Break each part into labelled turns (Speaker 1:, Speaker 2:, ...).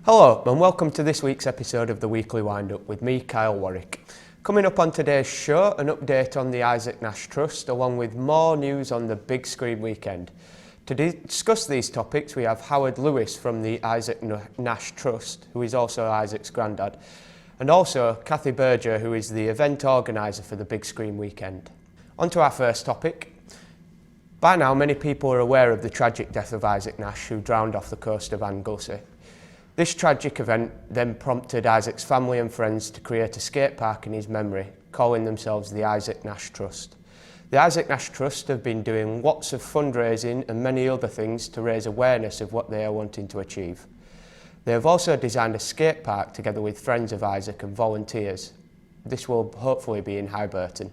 Speaker 1: Hello and welcome to this week's episode of the Weekly Wind-Up with me, Kyle Warwick. Coming up on today's show, an update on the Isaac Nash Trust along with more news on the big screen weekend. To discuss these topics we have Howard Lewis from the Isaac Nash Trust, who is also Isaac's granddad, and also Cathy Burger, who is the event organiser for the big screen weekend. On to our first topic. By now many people are aware of the tragic death of Isaac Nash, who drowned off the coast of Anglesey. This tragic event then prompted Isaac's family and friends to create a skate park in his memory, calling themselves the Isaac Nash Trust. The Isaac Nash Trust have been doing lots of fundraising and many other things to raise awareness of what they are wanting to achieve. They have also designed a skate park together with friends of Isaac and volunteers. This will hopefully be in Highburton.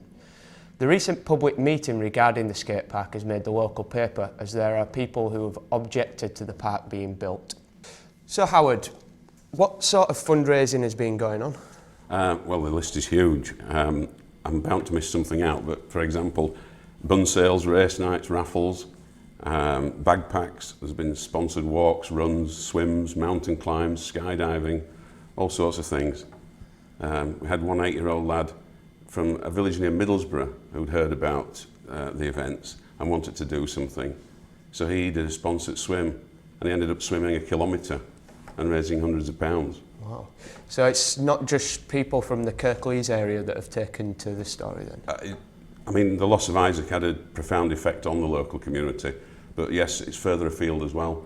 Speaker 1: The recent public meeting regarding the skate park has made the local paper, as there are people who have objected to the park being built. So Howard, what sort of fundraising has been going on?
Speaker 2: Well, the list is huge. I'm bound to miss something out, but for example, bun sales, race nights, raffles, bagpacks, there's been sponsored walks, runs, swims, mountain climbs, skydiving, all sorts of things. We had one 8-year-old lad from a village near Middlesbrough who'd heard about the events and wanted to do something. So he did a sponsored swim and he ended up swimming 1 kilometre and raising hundreds of pounds.
Speaker 1: Wow. So it's not just people from the Kirklees area that have taken to the story then?
Speaker 2: I mean, the loss of Isaac had a profound effect on the local community, but yes, it's further afield as well.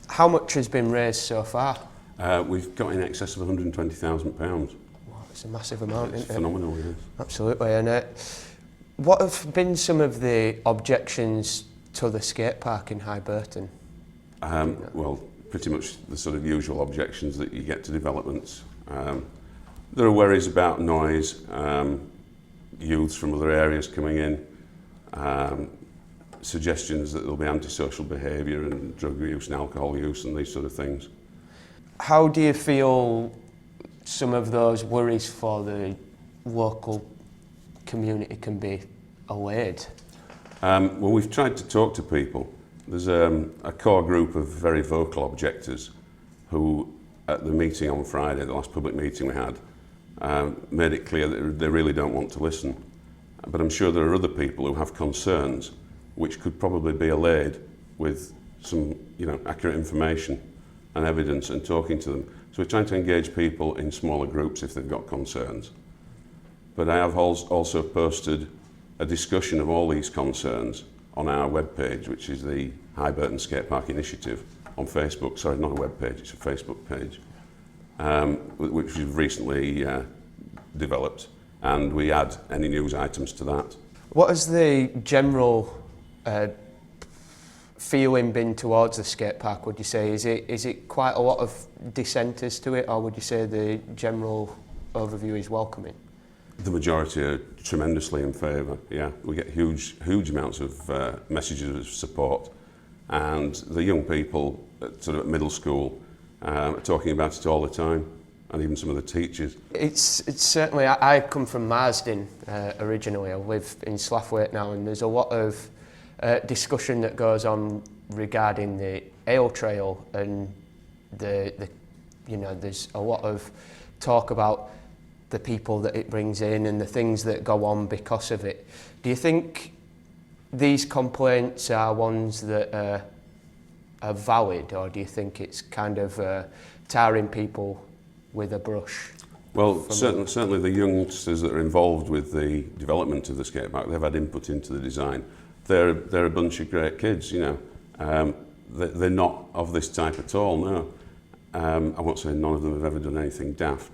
Speaker 1: How much has been raised so far?
Speaker 2: We've got in excess of £120,000.
Speaker 1: Wow, it's a massive amount, isn't it?
Speaker 2: It's phenomenal, yes.
Speaker 1: Absolutely, and what have been some of the objections to the skate park in Highburton?
Speaker 2: Well, pretty much the sort of usual objections that you get to developments. There are worries about noise, youths from other areas coming in, suggestions that there'll be antisocial behaviour and drug use and alcohol use and these sort of things.
Speaker 1: How do you feel some of those worries for the local community can be allayed?
Speaker 2: Well, we've tried to talk to people. There's a core group of very vocal objectors who, at the meeting on Friday, the last public meeting we had, made it clear that they really don't want to listen. But I'm sure there are other people who have concerns which could probably be allayed with some, accurate information and evidence and talking to them. So we're trying to engage people in smaller groups if they've got concerns. But I have also posted a discussion of all these concerns on our webpage, which is the Highburton Skatepark Initiative on Facebook. Sorry, not a webpage, it's a Facebook page, which we've recently developed, and we add any news items to that.
Speaker 1: What has the general feeling been towards the skate park, would you say? Is it quite a lot of dissenters to it, or would you say the general overview is welcoming?
Speaker 2: The majority are tremendously in favour, yeah. We get huge amounts of messages of support, and the young people at middle school are talking about it all the time, and even some of the teachers. It's
Speaker 1: certainly, I come from Marsden originally. I live in Slathwaite now, and there's a lot of discussion that goes on regarding the ale trail, and there's a lot of talk about the people that it brings in and the things that go on because of it. Do you think these complaints are ones that are valid, or do you think it's kind of tarring people with a brush?
Speaker 2: Well, certainly the youngsters that are involved with the development of the skatepark, they've had input into the design. They're a bunch of great kids, They're not of this type at all, no. I won't say none of them have ever done anything daft.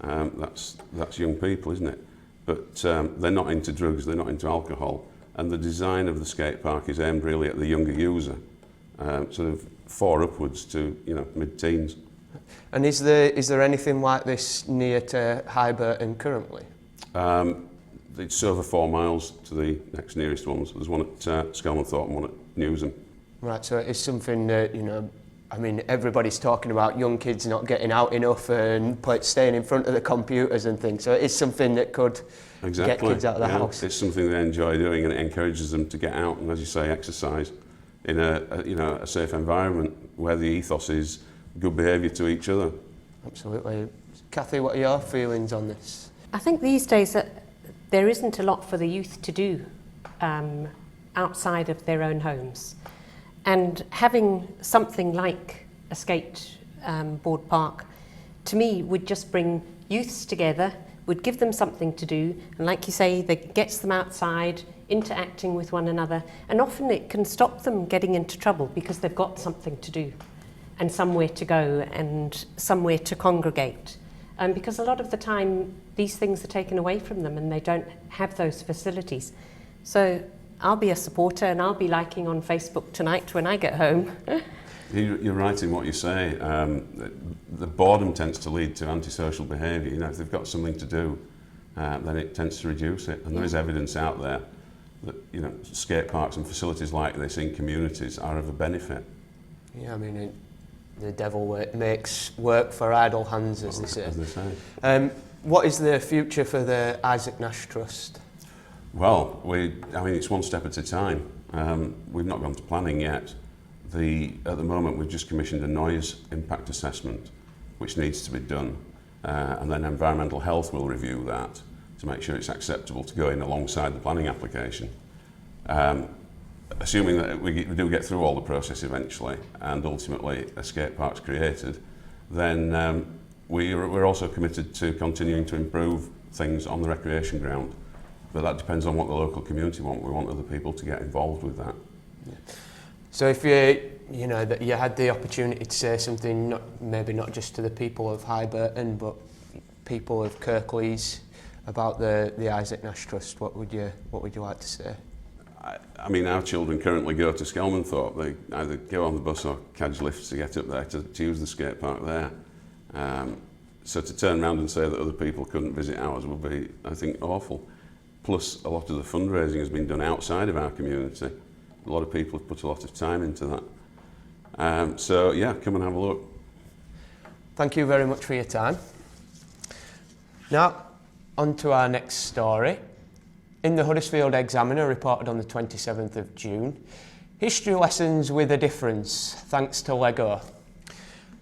Speaker 2: That's young people, isn't it? But they're not into drugs, they're not into alcohol, and the design of the skate park is aimed really at the younger user, sort of 4 upwards to mid-teens. And is
Speaker 1: there anything like this near to Highburton currently?
Speaker 2: It's over 4 miles to the next nearest ones. There's one at Skelmanthorpe and one at Newsham.
Speaker 1: Right, so it's something that everybody's talking about young kids not getting out enough and staying in front of the computers and things. So it's something that could get kids out of the house.
Speaker 2: It's something they enjoy doing, and it encourages them to get out and, as you say, exercise in a safe environment where the ethos is good behaviour to each other.
Speaker 1: Absolutely. Cathy, what are your feelings on this?
Speaker 3: I think these days there isn't a lot for the youth to do outside of their own homes. And having something like a skateboard park, to me, would just bring youths together, would give them something to do, and like you say, that gets them outside, interacting with one another, and often it can stop them getting into trouble because they've got something to do and somewhere to go and somewhere to congregate. Because a lot of the time these things are taken away from them and they don't have those facilities. So I'll be a supporter and I'll be liking on Facebook tonight when I get home.
Speaker 2: You're right in what you say. The boredom tends to lead to antisocial behaviour. You know, if they've got something to do, then it tends to reduce it. And there is evidence out there that, you know, skate parks and facilities like this in communities are of a benefit.
Speaker 1: Yeah, I mean, the devil makes work for idle hands, as they say.
Speaker 2: As they say.
Speaker 1: What is the future for the Isaac Nash Trust?
Speaker 2: Well, I mean, it's one step at a time. We've not gone to planning yet. At the moment, we've just commissioned a noise impact assessment, which needs to be done, and then environmental health will review that to make sure it's acceptable to go in alongside the planning application. Assuming that we do get through all the process eventually, and ultimately a skate park's created, then we're also committed to continuing to improve things on the recreation ground. But that depends on what the local community want. We want other people to get involved with that.
Speaker 1: Yeah. So if you know that you had the opportunity to say something, maybe not just to the people of Highburton, but people of Kirklees about the Isaac Nash Trust, what would you like to say?
Speaker 2: I mean, our children currently go to Skelmanthorpe. They either go on the bus or catch lifts to get up there to use the skate park there. So to turn around and say that other people couldn't visit ours would be, I think, awful. Plus, a lot of the fundraising has been done outside of our community. A lot of people have put a lot of time into that. So yeah, come and have a look.
Speaker 1: Thank you very much for your time. Now, on to our next story. In the Huddersfield Examiner, reported on the 27th of June, history lessons with a difference, thanks to Lego.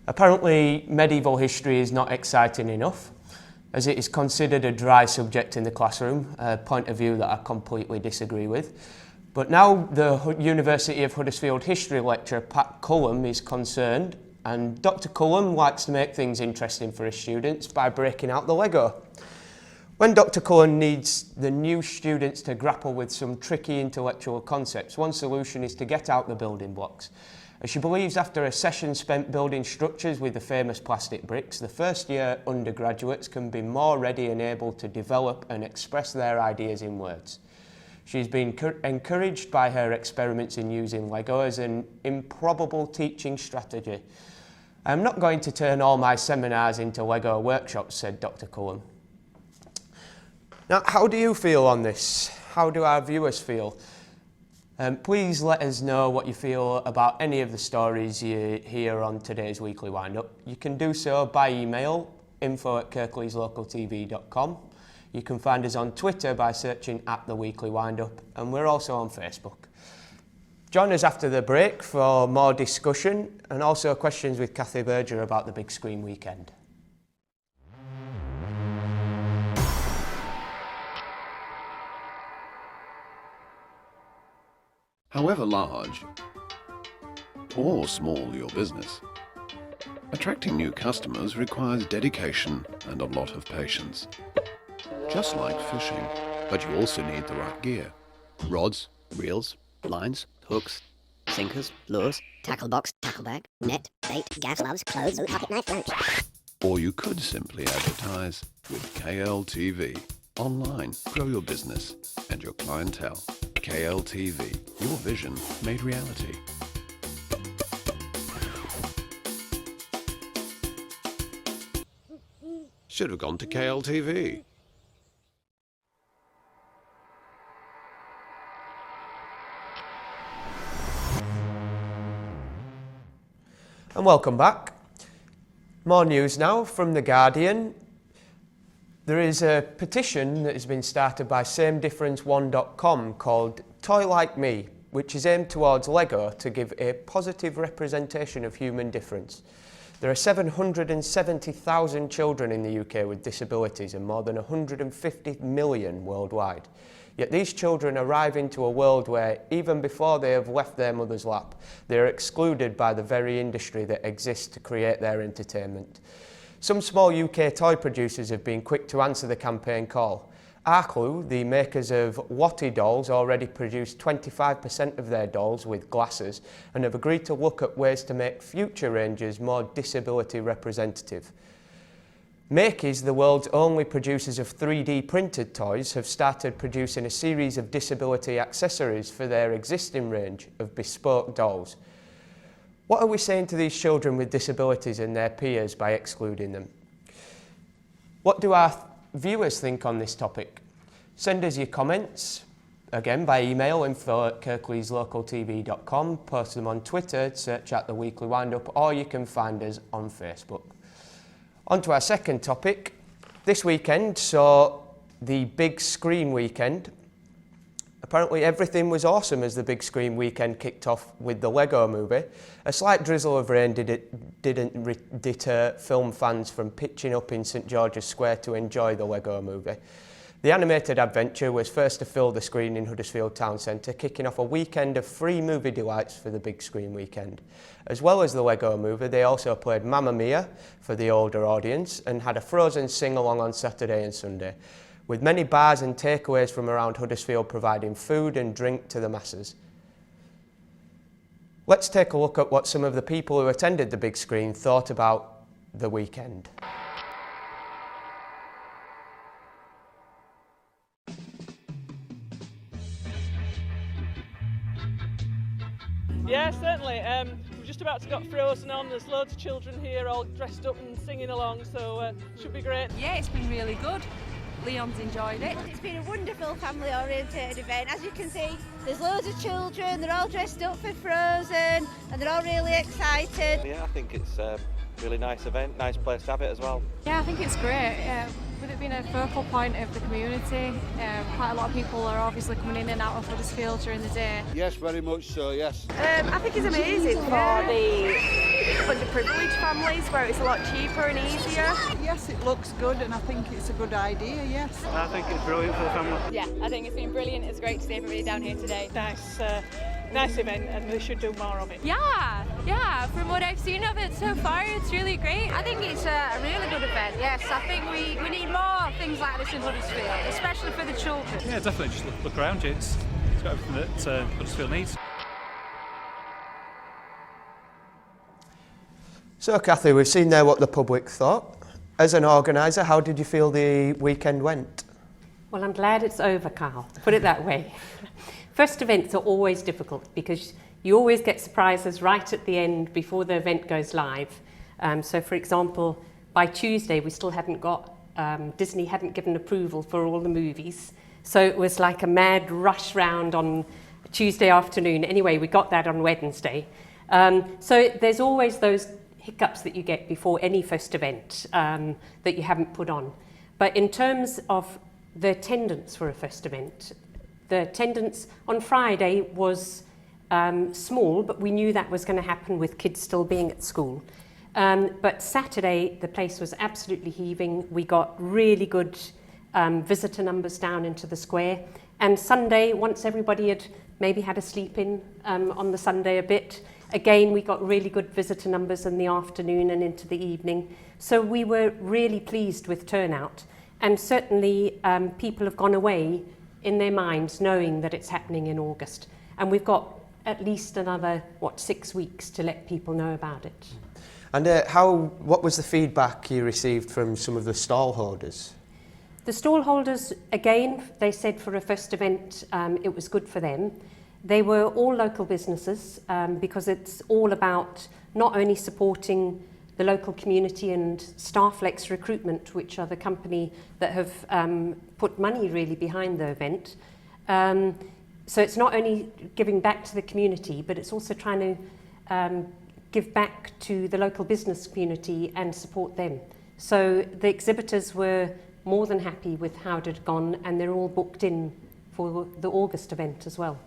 Speaker 1: Apparently, medieval history is not exciting enough, as it is considered a dry subject in the classroom, a point of view that I completely disagree with. But now the University of Huddersfield history lecturer Pat Cullum is concerned, and Dr Cullum likes to make things interesting for his students by breaking out the Lego. When Dr Cullum needs the new students to grapple with some tricky intellectual concepts, one solution is to get out the building blocks. As she believes after a session spent building structures with the famous plastic bricks, the first year undergraduates can be more ready and able to develop and express their ideas in words. She's been encouraged by her experiments in using Lego as an improbable teaching strategy. I'm not going to turn all my seminars into Lego workshops, said Dr Cullum. Now, how do you feel on this? How do our viewers feel? Please let us know what you feel about any of the stories you hear on today's Weekly Wind-Up. You can do so by email, info@kirkleeslocaltv.com. You can find us on Twitter by searching @TheWeeklyWindup, and we're also on Facebook. Join us after the break for more discussion and also questions with Cathy Burger about the big screen weekend.
Speaker 4: However large or small your business, attracting new customers requires dedication and a lot of patience. Just like fishing, but you also need the right gear. Rods,
Speaker 5: reels, lines, hooks, sinkers, lures, tackle box, tackle bag, net, bait, gas gloves, clothes, pocket knife, wrench.
Speaker 4: Or you could simply advertise with KLTV. Online, grow your business and your clientele. KLTV, your vision made reality. Should have gone to KLTV.
Speaker 1: And welcome back. More news now from The Guardian. There is a petition that has been started by samedifference1.com called Toy Like Me, which is aimed towards Lego to give a positive representation of human difference. There are 770,000 children in the UK with disabilities and more than 150 million worldwide. Yet these children arrive into a world where, even before they have left their mother's lap, they are excluded by the very industry that exists to create their entertainment. Some small UK toy producers have been quick to answer the campaign call. Arclu, the makers of Watty dolls, already produce 25% of their dolls with glasses and have agreed to look at ways to make future ranges more disability representative. Makeys, the world's only producers of 3D printed toys, have started producing a series of disability accessories for their existing range of bespoke dolls. What are we saying to these children with disabilities and their peers by excluding them? What do our viewers think on this topic? Send us your comments, again by email, info@kirkleeslocaltv.com, post them on Twitter, search at The Weekly Windup, or you can find us on Facebook. On to our second topic. This weekend saw the big screen weekend. Apparently everything was awesome as the big screen weekend kicked off with the Lego Movie. A slight drizzle of rain didn't deter film fans from pitching up in St George's Square to enjoy the Lego Movie. The animated adventure was first to fill the screen in Huddersfield Town Centre, kicking off a weekend of free movie delights for the big screen weekend. As well as the Lego Movie, they also played Mamma Mia for the older audience and had a Frozen sing-along on Saturday and Sunday, with many bars and takeaways from around Huddersfield providing food and drink to the masses. Let's take a look at what some of the people who attended the big screen thought about the weekend.
Speaker 6: Yeah, certainly. We're just about to got Frozen on. There's loads of children here all dressed up and singing along, so should be great.
Speaker 7: Yeah, it's been really good. Leon's enjoyed it.
Speaker 8: It's been a wonderful family-oriented event. As you can see, there's loads of children, they're all dressed up for Frozen and they're all really excited.
Speaker 9: Yeah, I think it's a really nice event, nice place to have it as well.
Speaker 7: Yeah, I think it's great. With it being a focal point of the community, quite a lot of people are obviously coming in and out of Huddersfield during the day.
Speaker 10: Yes, very much so, yes.
Speaker 11: I think it's amazing for the underprivileged families where it's a lot cheaper and easier.
Speaker 12: Yes, it looks good and I think it's a good idea, yes.
Speaker 13: I think it's brilliant for the family.
Speaker 14: Yeah, I think it's been brilliant. It's great to see everybody down here today.
Speaker 6: Nice event, and they should do more of it.
Speaker 7: Yeah, from what I've seen of it so far, it's really great.
Speaker 8: I think it's a really good event, yes. I think we need more things like this in Huddersfield, especially for the children.
Speaker 13: Yeah, definitely, just look around you. It's got everything that Huddersfield needs.
Speaker 1: So Cathy, we've seen there what the public thought. As an organiser, how did you feel the weekend went?
Speaker 3: Well, I'm glad it's over, Kyle, put it that way. First events are always difficult because you always get surprises right at the end before the event goes live. So for example, by Tuesday we still hadn't got, Disney hadn't given approval for all the movies. So it was like a mad rush round on Tuesday afternoon. Anyway, we got that on Wednesday. So there's always those hiccups that you get before any first event that you haven't put on. But in terms of the attendance for a first event, the attendance on Friday was small, but we knew that was going to happen with kids still being at school. But Saturday, the place was absolutely heaving. We got really good visitor numbers down into the square. And Sunday, once everybody had maybe had a sleep in on the Sunday a bit, again, we got really good visitor numbers in the afternoon and into the evening. So we were really pleased with turnout. And certainly people have gone away in their minds knowing that it's happening in August. And we've got at least another, 6 weeks to let people know about it.
Speaker 1: And what was the feedback you received from some of the stallholders?
Speaker 3: The stallholders, again, they said for a first event, it was good for them. They were all local businesses because it's all about not only supporting the local community and Stafflex Recruitment, which are the company that have put money really behind the event. So it's not only giving back to the community, but it's also trying to give back to the local business community and support them. So the exhibitors were more than happy with how it had gone, and they're all booked in for the August event as well.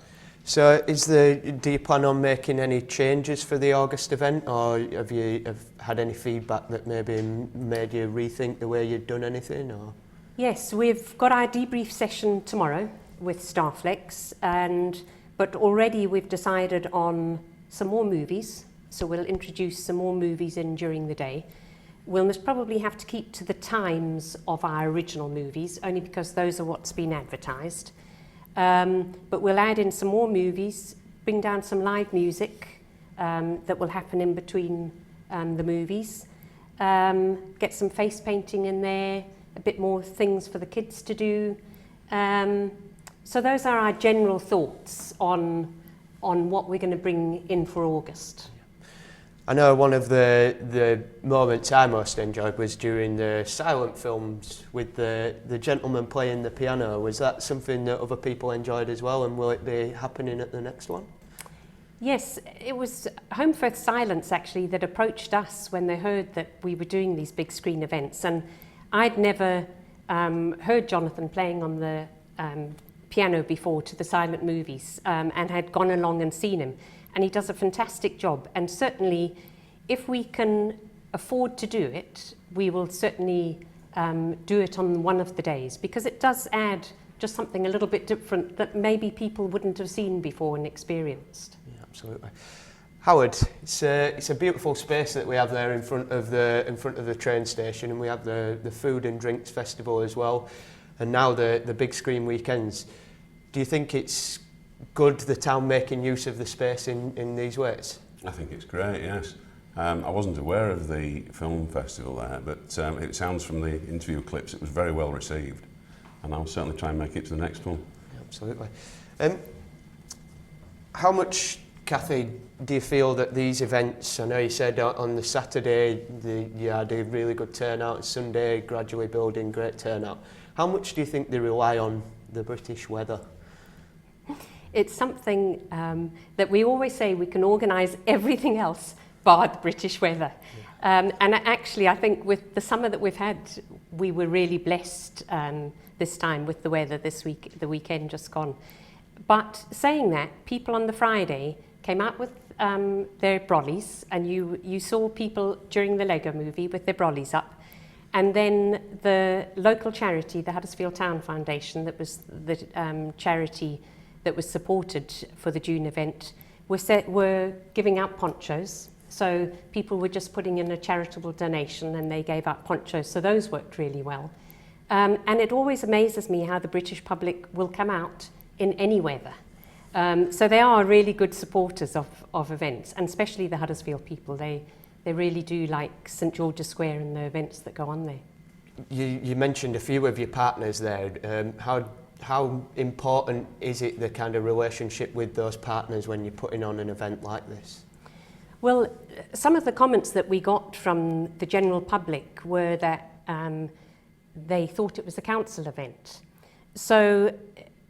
Speaker 1: So do you plan on making any changes for the August event, or have you had any feedback that maybe made you rethink the way you'd done anything? Or?
Speaker 3: Yes, we've got our debrief session tomorrow with Starflex, but already we've decided on some more movies, so we'll introduce some more movies in during the day. We'll most probably have to keep to the times of our original movies, only because those are what's been advertised. But we'll add in some more movies, bring down some live music that will happen in between the movies, get some face painting in there, a bit more things for the kids to do. So those are our general thoughts on what we're going to bring in for August.
Speaker 1: I know one of the moments I most enjoyed was during the silent films with the gentleman playing the piano. Was that something that other people enjoyed as well, and will it be happening at the next one?
Speaker 3: Yes, it was Home Firth Silence actually that approached us when they heard that we were doing these big screen events, and I'd never heard Johnathan playing on the piano before to the silent movies, and had gone along and seen him. And he does a fantastic job, and certainly if we can afford to do it, we will certainly do it on one of the days, because it does add just something a little bit different that maybe people wouldn't have seen before and experienced.
Speaker 1: Yeah, absolutely. Howard, it's a beautiful space that we have there in front of the train station, and we have the food and drinks festival as well, and now the big screen weekends. Do you think it's good, the town making use of the space in these ways?
Speaker 2: I think it's great, yes. I wasn't aware of the film festival there, but it sounds from the interview clips it was very well received, and I'll certainly try and make it to the next one.
Speaker 1: Yeah, absolutely. How much, Cathy, do you feel that these events, I know you said on the Saturday you had a really good turnout, Sunday gradually building great turnout. How much do you think they rely on the British weather?
Speaker 3: It's something that we always say we can organise everything else bar the British weather. Yeah. And actually, I think with the summer that we've had, we were really blessed this time with the weather this week, the weekend just gone. But saying that, people on the Friday came out with their brollies, and you saw people during the Lego movie with their brollies up. And then the local charity, the Huddersfield Town Foundation, that was the charity that was supported for the June event, were giving out ponchos. So people were just putting in a charitable donation and they gave out ponchos. So those worked really well. And it always amazes me how the British public will come out in any weather. So they are really good supporters of events, and especially the Huddersfield people. They really do like St George's Square and the events that go on there.
Speaker 1: You mentioned a few of your partners there. How important is it, the kind of relationship with those partners when you're putting on an event like this?
Speaker 3: Well, some of the comments that we got from the general public were that they thought it was a council event. So,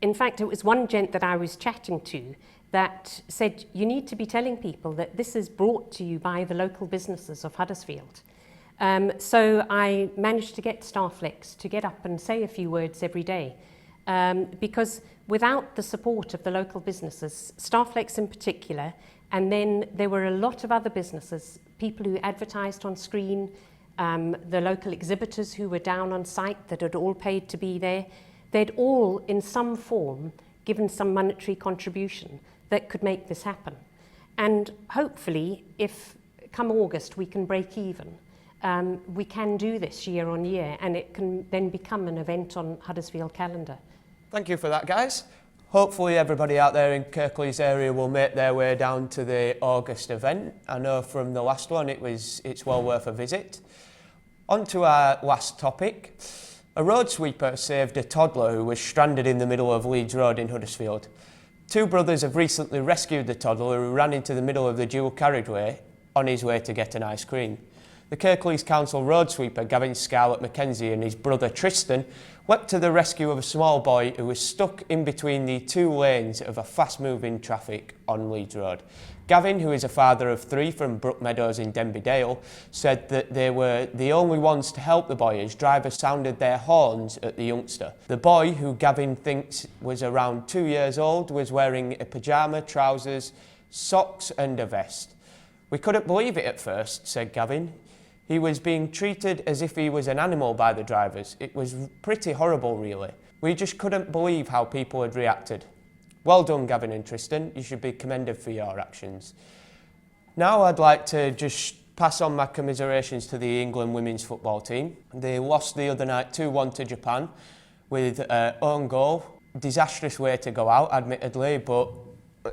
Speaker 3: in fact, it was one gent that I was chatting to that said, you need to be telling people that this is brought to you by the local businesses of Huddersfield. So I managed to get Starflex to get up and say a few words every day. Because without the support of the local businesses, Starflex in particular, and then there were a lot of other businesses, people who advertised on screen, the local exhibitors who were down on site that had all paid to be there, they'd all in some form given some monetary contribution that could make this happen. And hopefully, if come August we can break even, we can do this year on year, and it can then become an event on Huddersfield calendar.
Speaker 1: Thank you for that, guys. Hopefully everybody out there in Kirklees area will make their way down to the August event. I know from the last one it's well worth a visit. On to our last topic. A road sweeper saved a toddler who was stranded in the middle of Leeds Road in Huddersfield. Two brothers have recently rescued the toddler who ran into the middle of the dual carriageway on his way to get an ice cream. The Kirklees Council road sweeper Gavin Scarlett Mackenzie and his brother Tristan leapt to the rescue of a small boy who was stuck in between the two lanes of a fast-moving traffic on Leeds Road. Gavin, who is a father of 3 from Brookmeadows in Denby Dale, said that they were the only ones to help the boy as drivers sounded their horns at the youngster. The boy, who Gavin thinks was around 2 years old, was wearing a pyjama, trousers, socks and a vest. "We couldn't believe it at first," said Gavin. "He was being treated as if he was an animal by the drivers. It was pretty horrible, really. We just couldn't believe how people had reacted." Well done, Gavin and Tristan. You should be commended for your actions. Now I'd like to just pass on my commiserations to the England women's football team. They lost the other night 2-1 to Japan with own goal. Disastrous way to go out, admittedly, but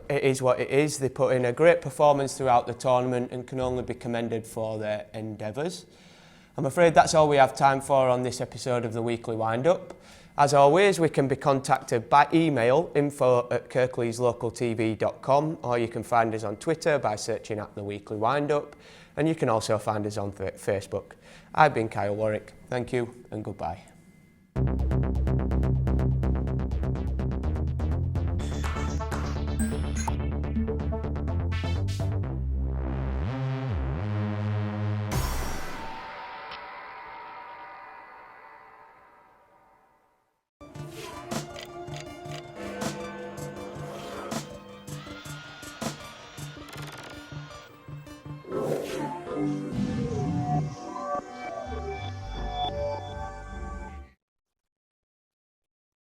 Speaker 1: it is what it is. They put in a great performance throughout the tournament and can only be commended for their endeavours. I'm afraid that's all we have time for on this episode of the Weekly Wind-Up. As always, we can be contacted by email, info@kirkleeslocaltv.com, or you can find us on Twitter by searching at The Weekly Wind-Up, and you can also find us on Facebook. I've been Kyle Warwick. Thank you and goodbye.